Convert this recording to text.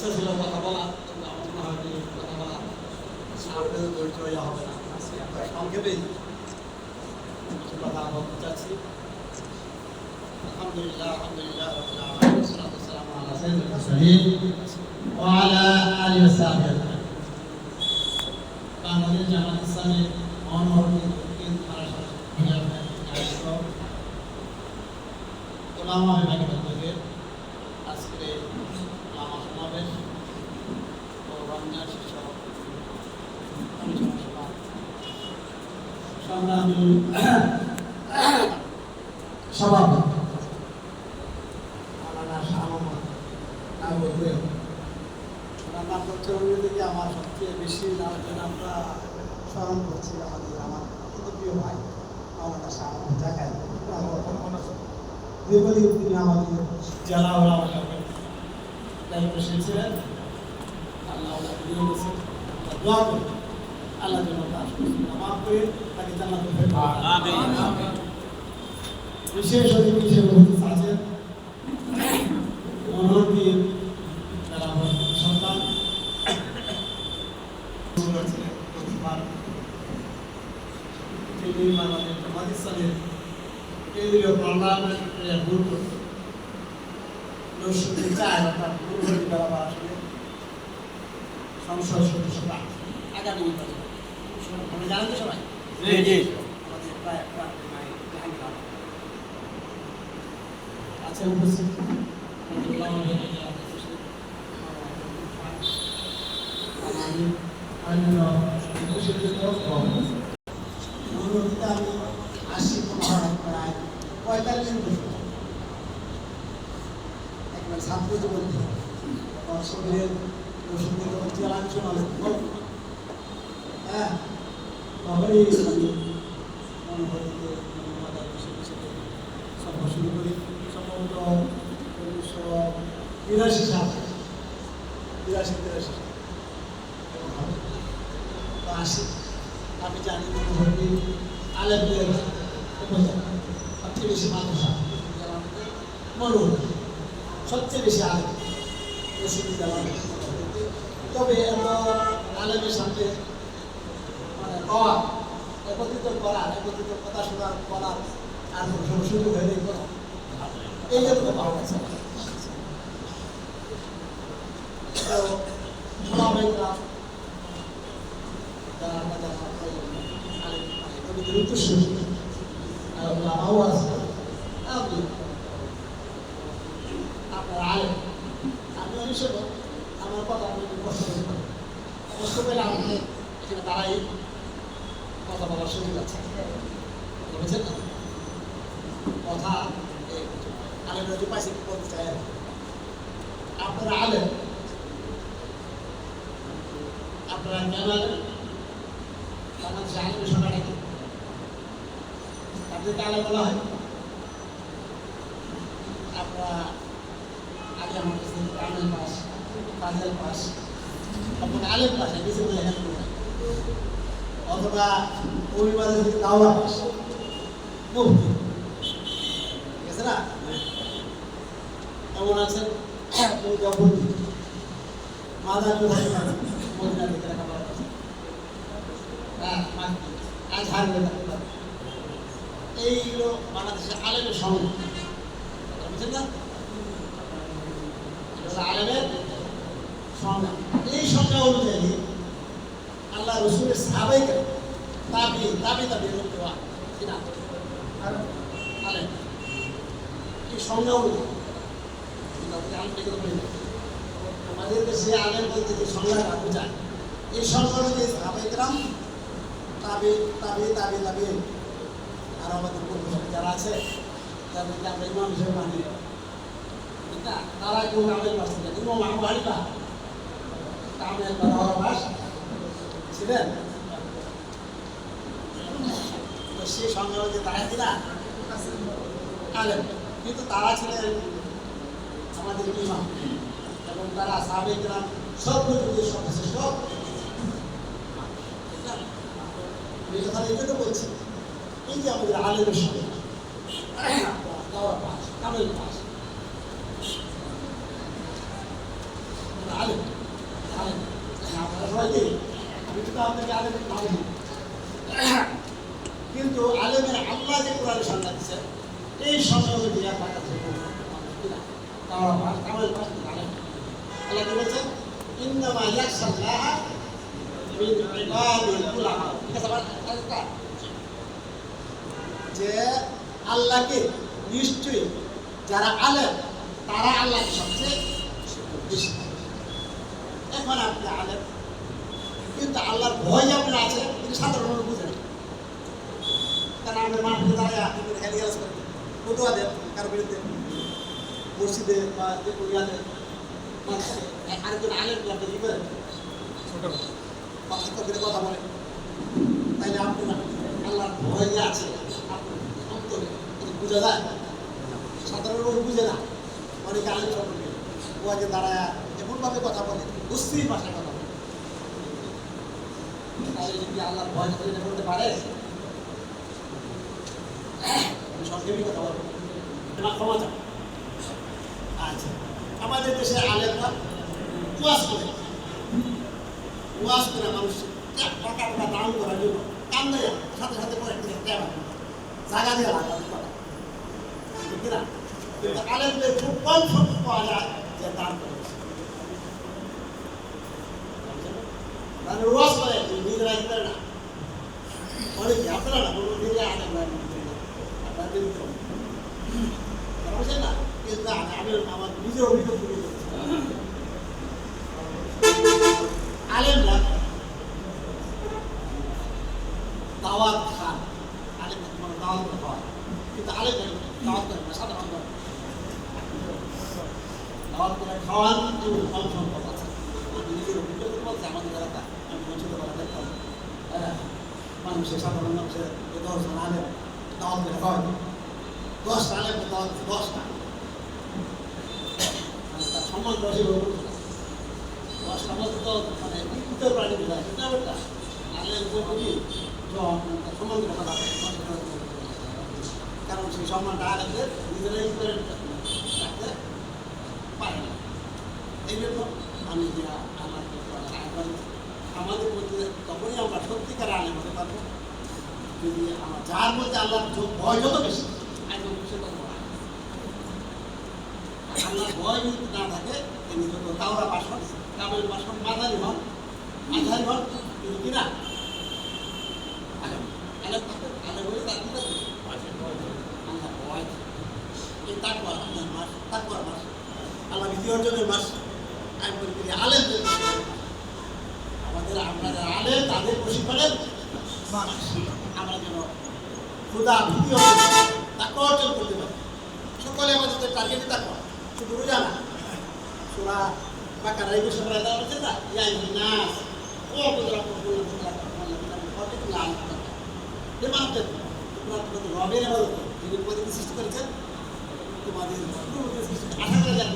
ইচ্ছা ছিল কথা বলা, কিন্তু আমার মনে হয় যে কথা বলা সামনে ধৈর্য হবে না। সংক্ষেপেই কিছু কথা বলতে চাচ্ছি। আলহামদুলিল্লাহ আলহামদুলিল্লাহ রাব্বিল আলামিন ওয়াসসালাতু ওয়াসসালামু আলা সাইয়্যিদিল মুরসালিন ওয়া আলা আলিহি ওয়া সাহবিহি আজমাইন। বাংলাদেশ জামাত ইসলামের মহানগরীর দক্ষিণ ওলামা বিভাগের উদ্যোগে আজকের এই ওলামা সমাবেশ ও রমজান শীর্ষক আলোচনা সভা সংগ্রামী সভাপতি মাওলানা শাহ মোহাম্মদ নাগরিক রান্নার তথ্যগুলি থেকে আমার সবচেয়ে বেশি আমরা স্মরণ করছি আমার প্রিয় ভাই মাওলানা শাহ মোহাম্মদ জাকাই। দীর্ঘদিন তিনি আমাদের জেলা ওলামা সভার দায়িত্বশীল ছিলেন। আল্লাহ ওনাকে দিয়ে গেছেন, দোয়া করি আল্লাহ যেন তার মাফ করে তাকে জান্নাতুল ফেরদাউস আমিন। বিশেষ অতিথি হিসেবে উপস্থিত আছেন মনোহরদীর যারা সন্তান তিনি বাংলাদেশ জামাত ইসলামের কেন্দ্রীয় পার্লামেন্টের গ্রুপ চায় অর্থাৎ পূর্ববর্তী বেলা আসলে সংসদ সদস্যরা আগামী নির্বাচন আপনি জানেন তো সবাই? আমাদের প্রায় আছে উপস্থিত আমি 80 প্রায় 45 বছর একবার ছাত্র জীবন শিবিরের জেলাঞ্চল হ্যাঁ তখনই আমি মনোহরীতে সফর শুরু করি সম্ভবত 1982 সালে 82 আসি। আমি জানি মনোহরী আলেমদের সবচেয়ে বেশি মানুষ মনোহরী সবচেয়ে বেশি আলেম তবে এত আলেমের সাথে মানে পাওয়া একত্রিত কথা শোনার করার আর সুযোগ হয়নি এই জন্য পাওয়া গেছে। আপনার আলেম আমি অবশ্য আমার কথা আপনি কষ্ট পেলে আমাকে এখানে দাঁড়াই কথা বলার সুযোগ আছে বুঝছেন না কথা আলেম রাজি পাইছে কি বলতে চাই আপনারা আলেম আপনারা কেন আলেম বাংলাদেশে আলেমের সংখ্যা নাকি আপনাদেরকে আলেম বলা হয় আপনারা আগে আমার কাছে আলেম পাস ফাজল পাস আপনার আলেম পাস বেশি বলে হেল্প করে অথবা পরিবারের যদি দাওয়া পাস মুফতি ঠিক আছে না এমন আছেন মাদার কোথায় মদিনা থেকে লেখাপড়া করছে আজহার এইগুলো বাংলাদেশের আলেমের সঙ্গে বুঝছেন না আলেমের সংজ্ঞা এই সংজ্ঞা অনুযায়ী আল্লাহ রসুলের সাহাবাইকে দাবি দেওয়া কিনা আলেম এই সংজ্ঞা অনুযায়ী আমাদের দেশে আলেম বলতে যে সংজ্ঞাটা বোঝায় এই সংজ্ঞা অনুযায়ী সাহাবাইকরাম তাবে আর আমাদের পূর্বশালী যারা আছে যাদেরকে আমরা ইমাম হিসেবে মানি ঠিক না তারা কেউ কামেল পাস ছিলেন ইমাম আবু হানিফা কামেল বা দাওয়া পাস ছিলেন তো সেই সংজ্ঞা অনুযায়ী তারা কিনা আলেম কিন্তু তারা ছিলেন আমাদের ইমাম এবং তারা সাহাবাইকরাম সব যুগের সর্বশ্রেষ্ঠ এই কথা এই জন্য বলছি এই যে আমাদের আলেমের সঙ্গে দাওয়া পাস কামেল পাস আলেম কিন্তু আপনাকে আলেমের নাম নেই, কিন্তু আলেমের আল্লাহ যে কোরআনের সন্ধান দিচ্ছেন এই সময় দিয়ে টাকা আল্লাহ কি বলছেন ইন্নামা ইয়াখশাল্লাহ মিন ইবাদিল উলামা। ঠিক আছে আবার যে আল্লাহকে নিশ্চয়ই যারা আলেম তারা আল্লাহকে সবচেয়ে বেশি। এখন আপনি আলেম কিন্তু আল্লাহর ভয় আপনার আছে কিন্তু সাধারণ মানুষ বুঝে না, কারণ আমাদের মাঠে দাঁড়ায় আপনি গালিগালাজ করেন, ফটোয়া দেন কারো বিরুদ্ধে মসজিদে বা যে পরিবারের মানুষকে আরেকজন আলেম আপনি কি করেন কথা বলেন, তাইলে আপনার আল্লাহর ভয় যে আছে আপনার অন্তরে বোঝা যায়। সাধারণ মানুষ বুঝে না, অনেকে আলেম সম্পর্কে ও আগে দাঁড়ায় এমনভাবে কথা বলে অস্থির ভাষায় কথা বলে, তাহলে যদি আল্লাহর ভয় করতে পারে সংক্ষেপে কথা বলবো ক্ষমা চান। আচ্ছা, আমাদের দেশে আলেমরা ওয়াজ করে মানুষের টাকা টাকা দান করার জন্য কান দেয় সাথে সাথে করে জায়গা দেওয়া লাগে কথা কিনা, কিন্তু আলেমদের খুব কম সংখ্যক পাওয়া যায় যে দান করে ওয়াজ করে নিজেরা করে না, অনেকে আপনারা না কোনো নিজেরা আলেম আপনার বুঝছেন না, কিন্তু আমি আমার নিজের অভিযোগ তুলে ধরছি আলেমরা দাওয়াত খান, আলেম মানে দাওয়াত খাওয়া, কিন্তু আলেম দাওয়াত করে না, সাধারণ দাওয়াত করে খাওয়ান এবং কম সম্পদ আছে। আমি নিজের অভিযোগ বলছি আমাদের এলাকা আমি বঞ্চিত করা দেখতাম মানুষের সাধারণ মানুষের 10 জন আলেম দাওয়াত করে খাওয়াই 10টা আলেম দাওয়াত 10টা তার সম্মান দশই বলবো 10টা মধ্যে তো মানে উত্তর প্রাণী বোঝায় কিন্তু ব্যাপারটা আলেম বলি সম্মান করে কথা কারণ সেই সম্মানটা আলেমদের নিজেরাই করে রাখতে পারে না। এই জন্য আমি যে আমাদের মধ্যে তখনই আমরা সত্যিকার আলেম হতে পারবো যদি আমার যার মধ্যে আল্লাহর ভয় যত বেশি আল্লাহর ভয় যদি না থাকে তিনি যত তাওরা পাশ হন কাবেল পাশ হন মাঝারি হন কিন্তু কিনা আলেম থাকে আলেম হলে তার কি থাকে আল্লাহ ভয় এই তাকওয়া আপনার মাস তাকওয়ার মাস আল্লাহ ভীতি অর্জনের মাস আমি বলি আলেমদের আমাদের আপনারা আলেম তাদের প্রশিক্ষণের আমরা যেন ক্ষুধা ভীতি তাকওয়া অর্জন করতে পারি। সকলে আমাদের টার্গেটে তাকওয়া, শুধু রোজা না, সূরা বাকারা 21 নম্বর আয়াত আছে না, ইয়া আইয়ুহান নাস উ'বুদু রাব্বাকুম রবের ইবাদত যিনি তোমাদেরকে সৃষ্টি করেছেন, তোমাদের আশা করা যায়